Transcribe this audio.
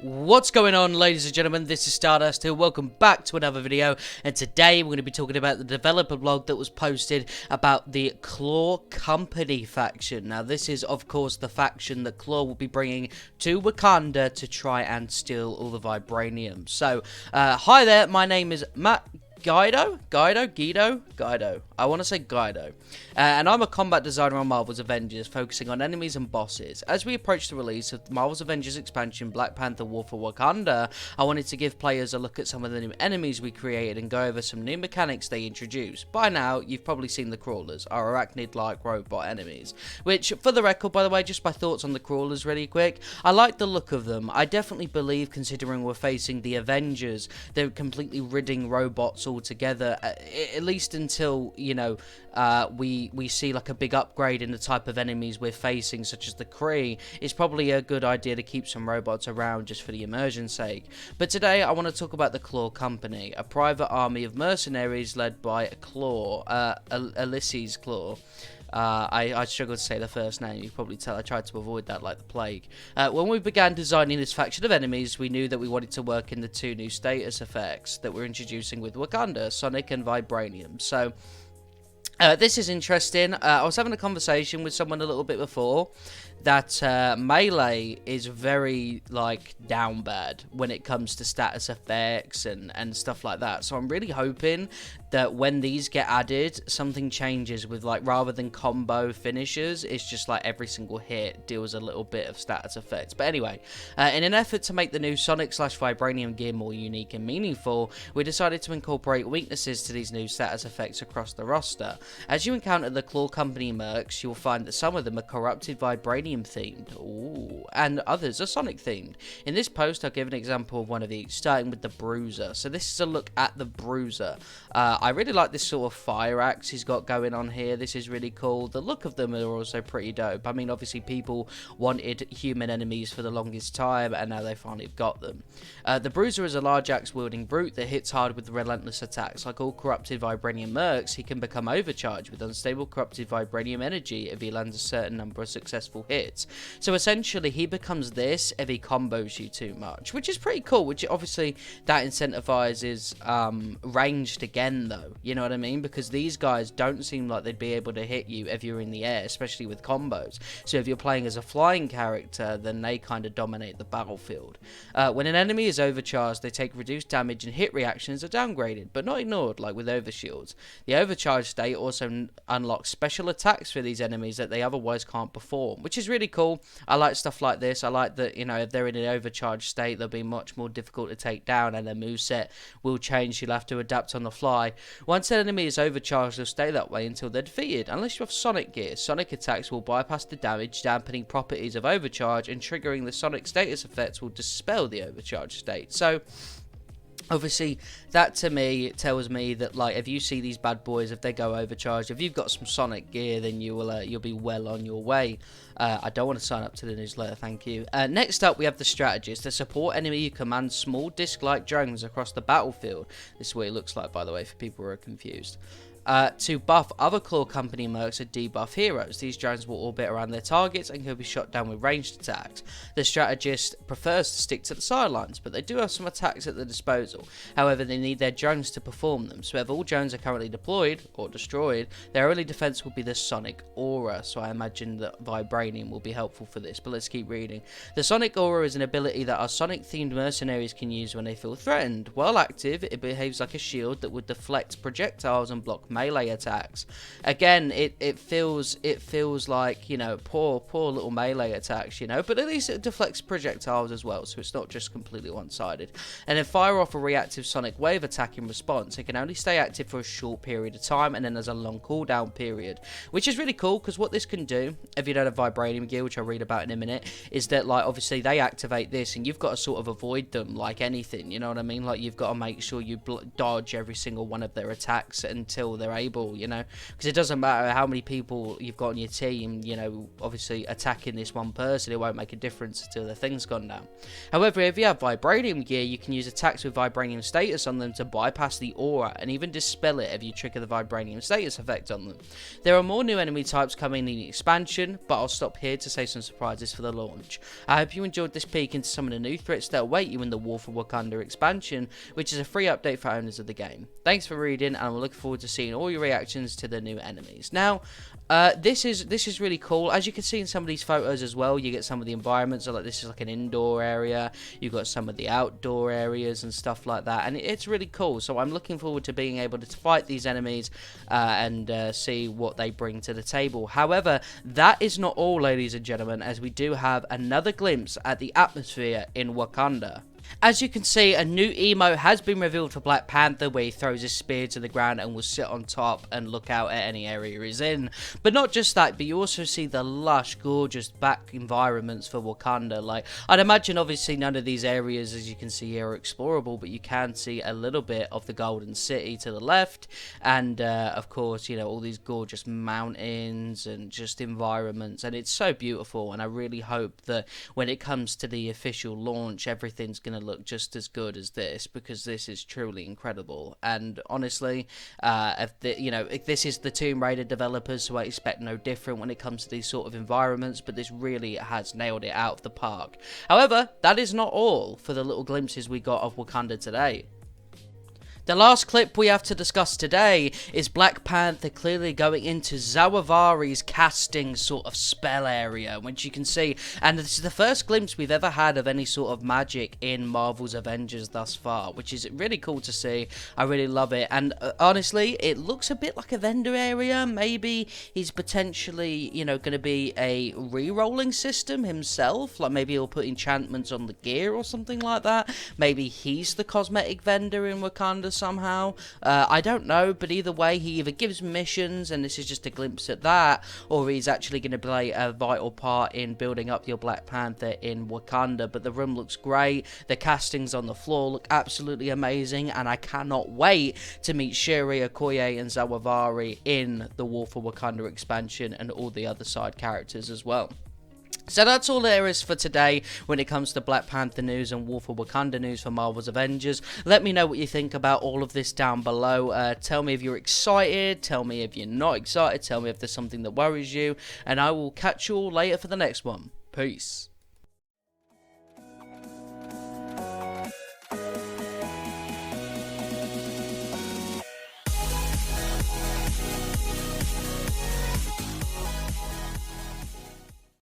What's going on, ladies and gentlemen? This is Stardust here. Welcome back to another video, and today we're going to be talking about the developer blog that was posted about the Claw Company faction. Now, this is, of course, the faction that Claw will be bringing to Wakanda to try and steal all the vibranium. So, hi there, my name is Matt Guido. I want to say Guido. And I'm a combat designer on Marvel's Avengers, focusing on enemies and bosses. As we approach the release of Marvel's Avengers expansion, Black Panther War for Wakanda, I wanted to give players a look at some of the new enemies we created and go over some new mechanics they introduced. By now, you've probably seen the crawlers, our arachnid-like robot enemies. Which, for the record, by the way, just my thoughts on the crawlers really quick. I like the look of them. I definitely believe, considering we're facing the Avengers, they're completely ridding robots altogether, at least until, you know, we see like a big upgrade in the type of enemies we're facing, such as the Kree. It's probably a good idea to keep some robots around just for the immersion's sake. But today I want to talk about the Claw Company, a private army of mercenaries led by Claw, Ulysses Claw. I struggle to say the first name. You can probably tell I tried to avoid that like the plague. When we began designing this faction of enemies, we knew that we wanted to work in the two new status effects that we're introducing with Wakanda, Sonic and Vibranium. So, this is interesting. I was having a conversation with someone a little bit before that Melee is very, like, down bad when it comes to status effects and stuff like that. So I'm really hoping that when these get added, something changes with, like, rather than combo finishers, it's just like every single hit deals a little bit of status effects. But anyway, in an effort to make the new Sonic/Vibranium gear more unique and meaningful, we decided to incorporate weaknesses to these new status effects across the roster. As you encounter the Claw Company mercs, you'll find that some of them are corrupted Vibranium themed, and others are Sonic themed. In this post, I'll give an example of one of each, starting with the Bruiser. So this is a look at the Bruiser. I really like this sort of fire axe he's got going on here. This is really cool. The look of them are also pretty dope. I mean, obviously people wanted human enemies for the longest time, and now they finally got them. The Bruiser is a large axe wielding brute that hits hard with relentless attacks. Like all corrupted Vibranium mercs, he can become overcharged with unstable corrupted Vibranium energy if he lands a certain number of successful hits. So essentially he becomes this if he combos you too much, which is pretty cool, which obviously that incentivizes ranged again though, you know what I mean, because these guys don't seem like they'd be able to hit you if you're in the air, especially with combos. So if you're playing as a flying character, then they kind of dominate the battlefield. When an enemy is overcharged, they take reduced damage and hit reactions are downgraded, but not ignored like with overshields. The overcharged state also unlocks special attacks for these enemies that they otherwise can't perform, which is really cool. I like stuff like this. I like that, you know, if they're in an overcharged state, they'll be much more difficult to take down, and their moveset will change. You'll have to adapt on the fly. Once an enemy is overcharged, they'll stay that way until they're defeated. Unless you have Sonic gear, Sonic attacks will bypass the damage dampening properties of overcharge, and triggering the Sonic status effects will dispel the overcharged state. So obviously, that to me tells me that, like, if you see these bad boys, if they go overcharged, if you've got some Sonic gear, then you will you'll be well on your way. I don't want to sign up to the newsletter, thank you. Next up, we have the Strategist, the support enemy who commands small disc-like drones across the battlefield. This is what it looks like, by the way, for people who are confused. To buff other Claw Company mercs or debuff heroes. These drones will orbit around their targets and can be shot down with ranged attacks. The Strategist prefers to stick to the sidelines, but they do have some attacks at their disposal. However, they need their drones to perform them, so if all drones are currently deployed or destroyed, their only defense will be the Sonic Aura, so I imagine that Vibranium will be helpful for this, but let's keep reading. The Sonic Aura is an ability that our Sonic-themed mercenaries can use when they feel threatened. While active, it behaves like a shield that would deflect projectiles and block melee attacks. Again, it feels like, you know, poor little melee attacks, you know, but at least it deflects projectiles as well, so it's not just completely one-sided. And then fire off a reactive Sonic Wave attack in response. It can only stay active for a short period of time, and then there's a long cooldown period, which is really cool, because what this can do, if you don't have Vibranium gear, which I'll read about in a minute, is that, like, obviously they activate this, and you've got to sort of avoid them like anything, you know what I mean? Like, you've got to make sure you dodge every single one of their attacks until they're able, you know, because it doesn't matter how many people you've got on your team, you know, obviously attacking this one person, it won't make a difference until the thing's gone down. However, if you have Vibranium gear, you can use attacks with Vibranium status on them to bypass the aura and even dispel it if you trigger the Vibranium status effect on them. There are more new enemy types coming in the expansion, but I'll stop here to say some surprises for the launch. I hope you enjoyed this peek into some of the new threats that await you in the War for Wakanda expansion, which is a free update for owners of the game. Thanks for reading, and I'm looking forward to seeing all your reactions to the new enemies. Now, this is really cool. As you can see in some of these photos as well, you get some of the environments. So like this is like an indoor area. You've got some of the outdoor areas and stuff like that, and it's really cool. So I'm looking forward to being able to fight these enemies and see what they bring to the table. However, that is not all, ladies and gentlemen, as we do have another glimpse at the atmosphere in Wakanda. As you can see, a new emote has been revealed for Black Panther, where he throws his spear to the ground and will sit on top and look out at any area he's in. But not just that, but you also see the lush, gorgeous back environments for Wakanda. Like, I'd imagine obviously none of these areas, as you can see here, are explorable, but you can see a little bit of the Golden City to the left, and of course, you know, all these gorgeous mountains and just environments, and it's so beautiful. And I really hope that when it comes to the official launch, everything's going to look just as good as this, because this is truly incredible. And honestly, if this is the Tomb Raider developers, so I expect no different when it comes to these sort of environments, but this really has nailed it out of the park. However, that is not all for the little glimpses we got of Wakanda today. The last clip we have to discuss today is Black Panther clearly going into Zawavari's casting sort of spell area, which you can see, and this is the first glimpse we've ever had of any sort of magic in Marvel's Avengers thus far, which is really cool to see. I really love it, and honestly, it looks a bit like a vendor area. Maybe he's potentially, you know, going to be a re-rolling system himself, like maybe he'll put enchantments on the gear or something like that. Maybe he's the cosmetic vendor in Wakanda somehow. I don't know, but either way, he either gives missions, and this is just a glimpse at that, or he's actually going to play a vital part in building up your Black Panther in Wakanda. But the room looks great, the castings on the floor look absolutely amazing, and I cannot wait to meet Shuri, Okoye, and Zawavari in the War for Wakanda expansion, and all the other side characters as well. So that's all there is for today when it comes to Black Panther news and War for Wakanda news for Marvel's Avengers. Let me know what you think about all of this down below. Tell me if you're excited, tell me if you're not excited, tell me if there's something that worries you, and I will catch you all later for the next one. Peace.